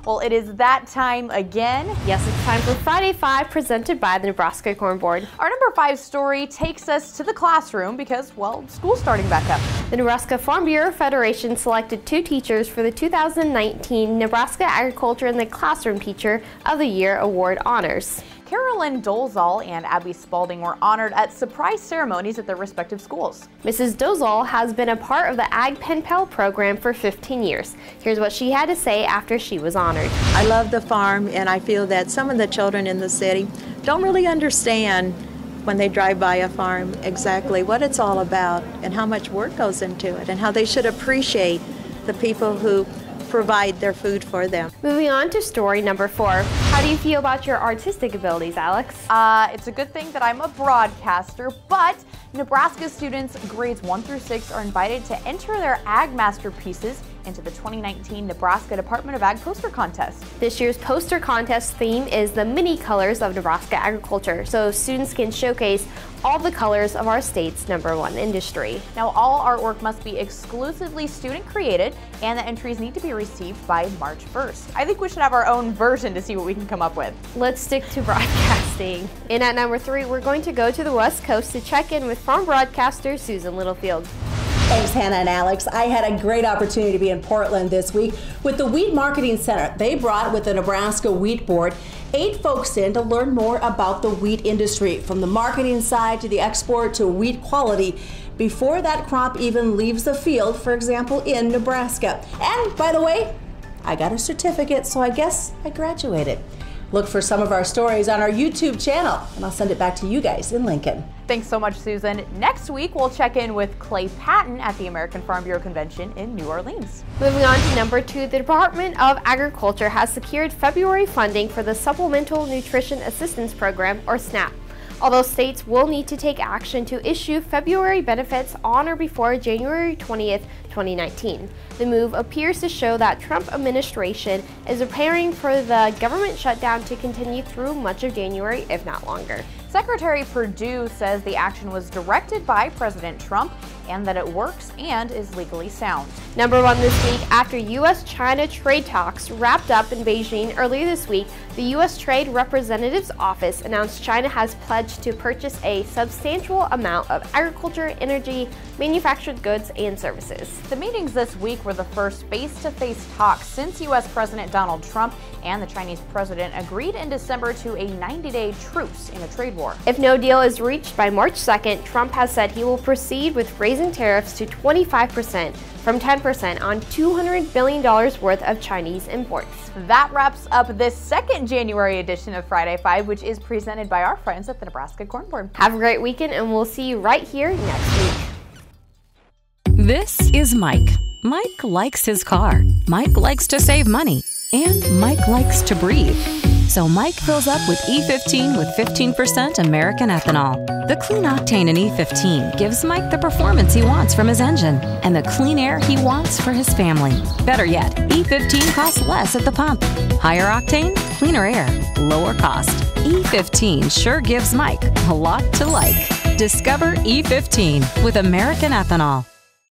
Well, it is that time again. Yes, it's time for Friday 5 presented by the Nebraska Corn Board. Our number 5 story takes us to the classroom because, well, school's starting back up. The Nebraska Farm Bureau Federation selected 2 teachers for the 2019 Nebraska Agriculture in the Classroom Teacher of the Year Award honors. Carolyn Dolezal and Abby Spalding were honored at surprise ceremonies at their respective schools. Mrs. Dolezal has been a part of the Ag Pen Pal program for 15 years. Here's what she had to say after she was honored. I love the farm, and I feel that some of the children in the city don't really understand when they drive by a farm exactly what it's all about and how much work goes into it and how they should appreciate the people who provide their food for them. Moving on to story number 4. How do you feel about your artistic abilities, Alex? It's a good thing that I'm a broadcaster, but Nebraska students grades 1 through 6 are invited to enter their Ag masterpieces into the 2019 Nebraska Department of Ag poster contest. This year's poster contest theme is the many colors of Nebraska agriculture, so students can showcase all the colors of our state's #1 industry. Now, all artwork must be exclusively student created, and the entries need to be received by March 1st. I think we should have our own version to see what we can come up with. Let's stick to broadcasting. And at number 3, we're going to go to the West Coast to check in with farm broadcaster Susan Littlefield. Thanks, Hannah and Alex. I had a great opportunity to be in Portland this week with the Wheat Marketing Center. They brought, with the Nebraska Wheat Board, 8 folks in to learn more about the wheat industry, from the marketing side to the export to wheat quality, before that crop even leaves the field, for example, in Nebraska. And by the way, I got a certificate, so I guess I graduated. Look for some of our stories on our YouTube channel, and I'll send it back to you guys in Lincoln. Thanks so much, Susan. Next week, we'll check in with Clay Patton at the American Farm Bureau Convention in New Orleans. Moving on to number 2, the Department of Agriculture has secured February funding for the Supplemental Nutrition Assistance Program, or SNAP. Although states will need to take action to issue February benefits on or before January 20th, 2019. The move appears to show that Trump administration is preparing for the government shutdown to continue through much of January, if not longer. Secretary Perdue says the action was directed by President Trump and that it works and is legally sound. Number 1 this week, after U.S.-China trade talks wrapped up in Beijing earlier this week, the U.S. Trade Representative's Office announced China has pledged to purchase a substantial amount of agriculture, energy, manufactured goods, and services. The meetings this week were the first face-to-face talks since U.S. President Donald Trump and the Chinese president agreed in December to a 90-day truce in a trade war. If no deal is reached by March 2nd, Trump has said he will proceed with raising tariffs to 25% from 10% on $200 billion worth of Chinese imports. That wraps up this second January edition of Friday 5, which is presented by our friends at the Nebraska Corn Board. Have a great weekend, and we'll see you right here next week. This is Mike. Mike likes his car. Mike likes to save money. And Mike likes to breathe. So Mike fills up with E15 with 15% American ethanol. The clean octane in E15 gives Mike the performance he wants from his engine and the clean air he wants for his family. Better yet, E15 costs less at the pump. Higher octane, cleaner air, lower cost. E15 sure gives Mike a lot to like. Discover E15 with American ethanol.